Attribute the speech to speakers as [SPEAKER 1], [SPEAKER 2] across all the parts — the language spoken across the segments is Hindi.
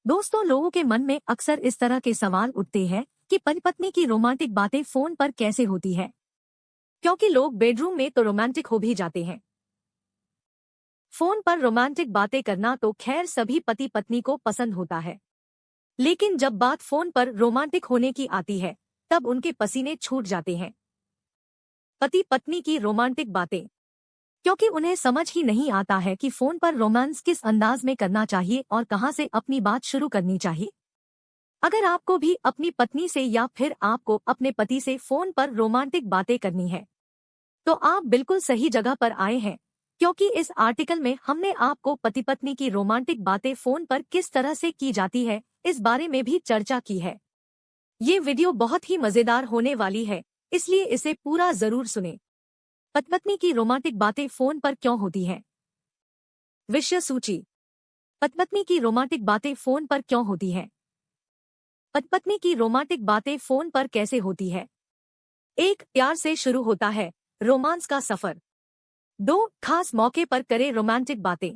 [SPEAKER 1] दोस्तों, लोगों के मन में अक्सर इस तरह के सवाल उठते हैं कि पति पत्नी की रोमांटिक बातें फोन पर कैसे होती है, क्योंकि लोग बेडरूम में तो रोमांटिक हो भी जाते हैं। फोन पर रोमांटिक बातें करना तो खैर सभी पति पत्नी को पसंद होता है, लेकिन जब बात फोन पर रोमांटिक होने की आती है तब उनके पसीने छूट जाते हैं। पति पत्नी की रोमांटिक बातें, क्योंकि उन्हें समझ ही नहीं आता है कि फोन पर रोमांस किस अंदाज में करना चाहिए और कहां से अपनी बात शुरू करनी चाहिए। अगर आपको भी अपनी पत्नी से या फिर आपको अपने पति से फोन पर रोमांटिक बातें करनी है तो आप बिल्कुल सही जगह पर आए हैं, क्योंकि इस आर्टिकल में हमने आपको पति पत्नी की रोमांटिक बातें फोन पर किस तरह से की जाती है इस बारे में भी चर्चा की है। ये वीडियो बहुत ही मजेदार होने वाली है, इसलिए इसे पूरा जरूर सुने। पति पत्नी की रोमांटिक बातें फोन पर क्यों होती हैं? विषय सूची। पति पत्नी की रोमांटिक बातें फोन पर क्यों होती हैं? पति पत्नी की रोमांटिक बातें फोन पर कैसे होती है? 1. प्यार से शुरू होता है, रोमांस का सफर। 2. खास मौके पर करे रोमांटिक बातें।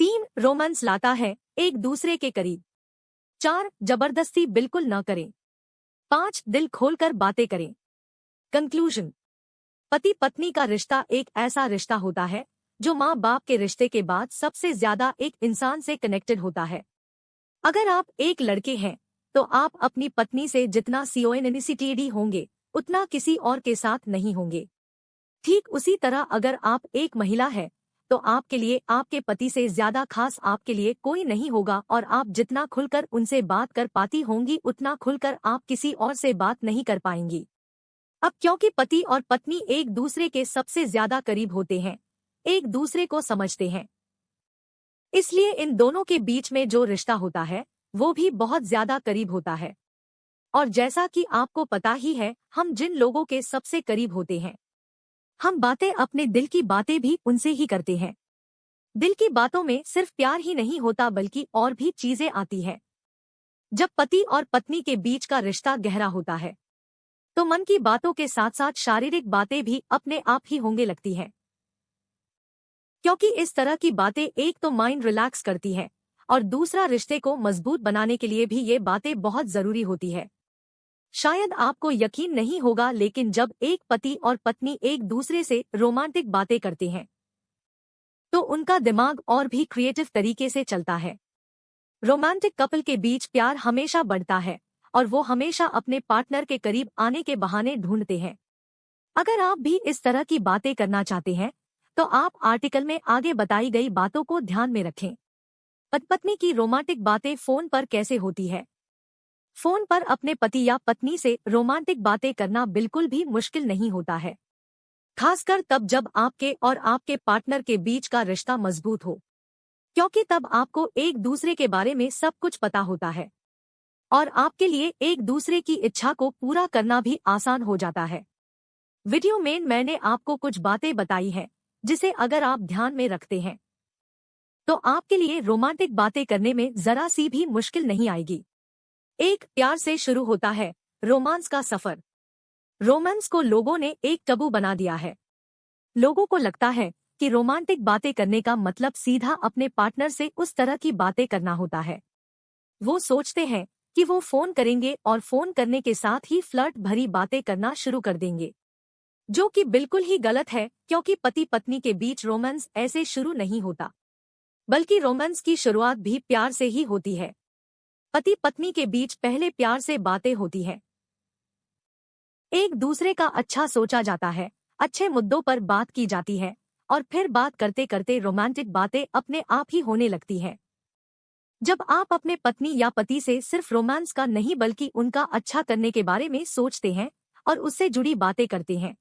[SPEAKER 1] 3. रोमांस लाता है, एक दूसरे के करीब। 4. जबरदस्ती बिल्कुल न करें। 5. दिल खोलकर बातें करें। कंक्लूजन। पति पत्नी का रिश्ता एक ऐसा रिश्ता होता है जो माँ बाप के रिश्ते के बाद सबसे ज्यादा एक इंसान से कनेक्टेड होता है। अगर आप एक लड़के हैं तो आप अपनी पत्नी से जितना CONCTED होंगे उतना किसी और के साथ नहीं होंगे। ठीक उसी तरह अगर आप एक महिला है तो आपके लिए आपके पति से ज्यादा खास आपके लिए कोई नहीं होगा, और आप जितना खुलकर उनसे बात कर पाती होंगी उतना खुलकर आप किसी और से बात नहीं कर पाएंगी। अब क्योंकि पति और पत्नी एक दूसरे के सबसे ज्यादा करीब होते हैं, एक दूसरे को समझते हैं, इसलिए इन दोनों के बीच में जो रिश्ता होता है वो भी बहुत ज्यादा करीब होता है। और जैसा कि आपको पता ही है, हम जिन लोगों के सबसे करीब होते हैं, हम बातें अपने दिल की बातें भी उनसे ही करते हैं। दिल की बातों में सिर्फ प्यार ही नहीं होता बल्कि और भी चीजें आती है। जब पति और पत्नी के बीच का रिश्ता गहरा होता है तो मन की बातों के साथ साथ शारीरिक बातें भी अपने आप ही होंगे लगती हैं, क्योंकि इस तरह की बातें एक तो माइंड रिलैक्स करती है और दूसरा रिश्ते को मजबूत बनाने के लिए भी ये बातें बहुत जरूरी होती है। शायद आपको यकीन नहीं होगा, लेकिन जब एक पति और पत्नी एक दूसरे से रोमांटिक बातें करते हैं तो उनका दिमाग और भी क्रिएटिव तरीके से चलता है। रोमांटिक कपल के बीच प्यार हमेशा बढ़ता है और वो हमेशा अपने पार्टनर के करीब आने के बहाने ढूंढते हैं। अगर आप भी इस तरह की बातें करना चाहते हैं तो आप आर्टिकल में आगे बताई गई बातों को ध्यान में रखें। पति पत्नी की रोमांटिक बातें फोन पर कैसे होती है? फोन पर अपने पति या पत्नी से रोमांटिक बातें करना बिल्कुल भी मुश्किल नहीं होता है, खासकर तब जब आपके और आपके पार्टनर के बीच का रिश्ता मजबूत हो, क्योंकि तब आपको एक दूसरे के बारे में सब कुछ पता होता है और आपके लिए एक दूसरे की इच्छा को पूरा करना भी आसान हो जाता है। वीडियो में मैंने आपको कुछ बातें बताई हैं जिसे अगर आप ध्यान में रखते हैं तो आपके लिए रोमांटिक बातें करने में जरा सी भी मुश्किल नहीं आएगी। 1. प्यार से शुरू होता है, रोमांस का सफर। रोमांस को लोगों ने एक टबू बना दिया है। लोगों को लगता है कि रोमांटिक बातें करने का मतलब सीधा अपने पार्टनर से उस तरह की बातें करना होता है। वो सोचते हैं कि वो फोन करेंगे और फोन करने के साथ ही फ्लर्ट भरी बातें करना शुरू कर देंगे, जो कि बिल्कुल ही गलत है, क्योंकि पति पत्नी के बीच रोमांस ऐसे शुरू नहीं होता, बल्कि रोमांस की शुरुआत भी प्यार से ही होती है। पति पत्नी के बीच पहले प्यार से बातें होती है, एक दूसरे का अच्छा सोचा जाता है, अच्छे मुद्दों पर बात की जाती है और फिर बात करते करते रोमांटिक बातें अपने आप ही होने लगती हैं। जब आप अपने पत्नी या पति से सिर्फ रोमांस का नहीं बल्कि उनका अच्छा करने के बारे में सोचते हैं और उससे जुड़ी बातें करते हैं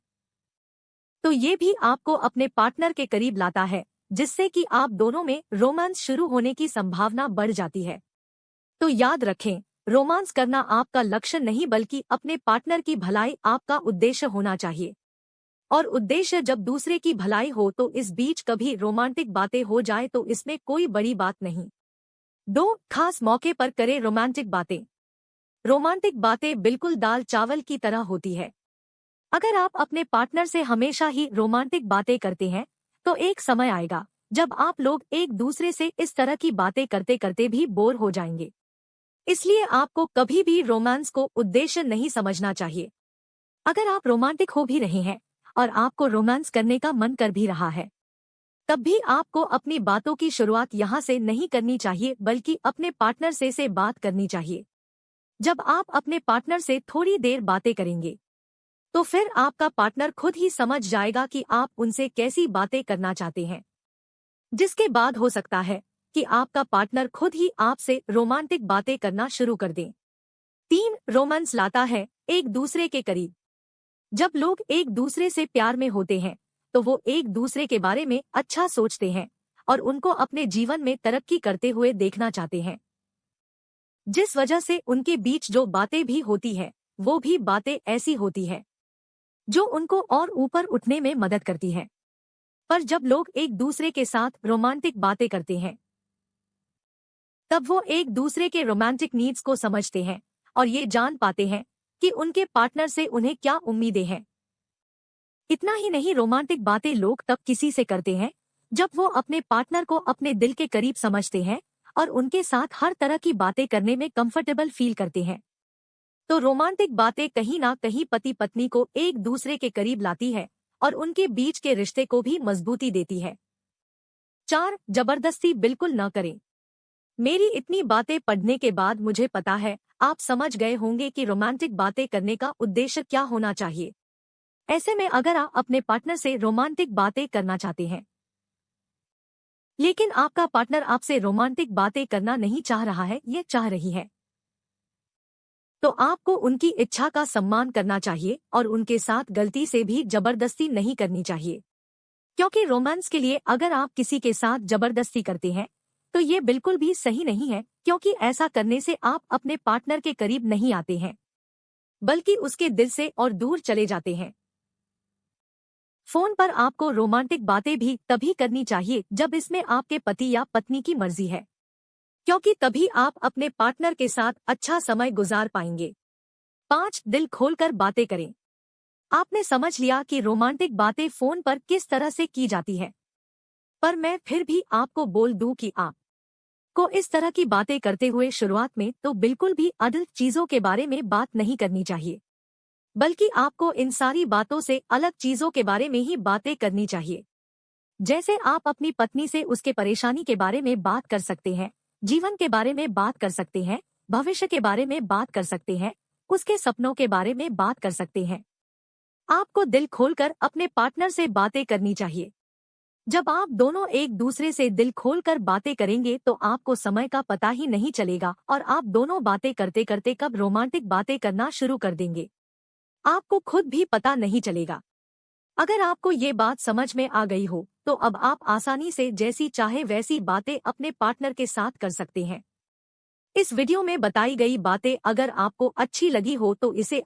[SPEAKER 1] तो ये भी आपको अपने पार्टनर के करीब लाता है, जिससे कि आप दोनों में रोमांस शुरू होने की संभावना बढ़ जाती है। तो याद रखें, रोमांस करना आपका लक्ष्य नहीं बल्कि अपने पार्टनर की भलाई आपका उद्देश्य होना चाहिए। और उद्देश्य जब दूसरे की भलाई हो तो इस बीच कभी रोमांटिक बातें हो जाए तो इसमें कोई बड़ी बात नहीं। 2. खास मौके पर करे रोमांटिक बातें। रोमांटिक बातें बिल्कुल दाल चावल की तरह होती है। अगर आप अपने पार्टनर से हमेशा ही रोमांटिक बातें करते हैं तो एक समय आएगा जब आप लोग एक दूसरे से इस तरह की बातें करते करते भी बोर हो जाएंगे। इसलिए आपको कभी भी रोमांस को उद्देश्य नहीं समझना चाहिए। अगर आप रोमांटिक हो भी रहे हैं और आपको रोमांस करने का मन कर भी रहा है, तब भी आपको अपनी बातों की शुरुआत यहाँ से नहीं करनी चाहिए, बल्कि अपने पार्टनर से बात करनी चाहिए। जब आप अपने पार्टनर से थोड़ी देर बातें करेंगे, तो फिर आपका पार्टनर खुद ही समझ जाएगा कि आप उनसे कैसी बातें करना चाहते हैं। जिसके बाद हो सकता है कि आपका पार्टनर खुद ही आपसे रोमांटिक बातें करना शुरू कर दे। 3. रोमांस लाता है एक दूसरे के करीब। जब लोग एक दूसरे से प्यार में होते हैं, तो वो एक दूसरे के बारे में अच्छा सोचते हैं और उनको अपने जीवन में तरक्की करते हुए देखना चाहते हैं। जिस वजह से उनके बीच जो बातें भी होती है, वो भी बातें ऐसी होती है जो उनको और ऊपर उठने में मदद करती है। पर जब लोग एक दूसरे के साथ रोमांटिक बातें करते हैं, तब वो एक दूसरे के रोमांटिक नीड्स को समझते हैं और ये जान पाते हैं कि उनके पार्टनर से उन्हें क्या उम्मीदें हैं। इतना ही नहीं, रोमांटिक बातें लोग तब किसी से करते हैं जब वो अपने पार्टनर को अपने दिल के करीब समझते हैं और उनके साथ हर तरह की बातें करने में कंफर्टेबल फील करते हैं। तो रोमांटिक बातें कहीं ना कहीं पति पत्नी को एक दूसरे के करीब लाती है और उनके बीच के रिश्ते को भी मजबूती देती है। 4. जबरदस्ती बिल्कुल न करें। मेरी इतनी बातें पढ़ने के बाद मुझे पता है आप समझ गए होंगे कि रोमांटिक बातें करने का उद्देश्य क्या होना चाहिए। ऐसे में अगर आप अपने पार्टनर से रोमांटिक बातें करना चाहते हैं, लेकिन आपका पार्टनर आपसे रोमांटिक बातें करना नहीं चाह रहा है, ये चाह रही है, तो आपको उनकी इच्छा का सम्मान करना चाहिए और उनके साथ गलती से भी जबरदस्ती नहीं करनी चाहिए। क्योंकि रोमांस के लिए अगर आप किसी के साथ जबरदस्ती करते हैं, तो ये बिल्कुल भी सही नहीं है, क्योंकि ऐसा करने से आप अपने पार्टनर के करीब नहीं आते हैं, बल्कि उसके दिल से और दूर चले जाते हैं। फोन पर आपको रोमांटिक बातें भी तभी करनी चाहिए जब इसमें आपके पति या पत्नी की मर्जी है, क्योंकि तभी आप अपने पार्टनर के साथ अच्छा समय गुजार पाएंगे। 5. दिल खोलकर बातें करें। आपने समझ लिया कि रोमांटिक बातें फोन पर किस तरह से की जाती है, पर मैं फिर भी आपको बोल दूं कि आप को इस तरह की बातें करते हुए शुरुआत में तो बिल्कुल भी अडल्ट चीजों के बारे में बात नहीं करनी चाहिए, बल्कि आपको इन सारी बातों से अलग चीजों के बारे में ही बातें करनी चाहिए। जैसे आप अपनी पत्नी से उसके परेशानी के बारे में बात कर सकते हैं, जीवन के बारे में बात कर सकते हैं, भविष्य के बारे में बात कर सकते हैं, उसके सपनों के बारे में बात कर सकते हैं। आपको दिल खोलकर अपने पार्टनर से बातें करनी चाहिए। जब आप दोनों एक दूसरे से दिल खोलकर बातें करेंगे तो आपको समय का पता ही नहीं चलेगा और आप दोनों बातें करते करते कब रोमांटिक बातें करना शुरू कर देंगे, आपको खुद भी पता नहीं चलेगा। अगर आपको ये बात समझ में आ गई हो, तो अब आप आसानी से जैसी चाहे वैसी बातें अपने पार्टनर के साथ कर सकते हैं। इस वीडियो में बताई गई बातें अगर आपको अच्छी लगी हो तो इसे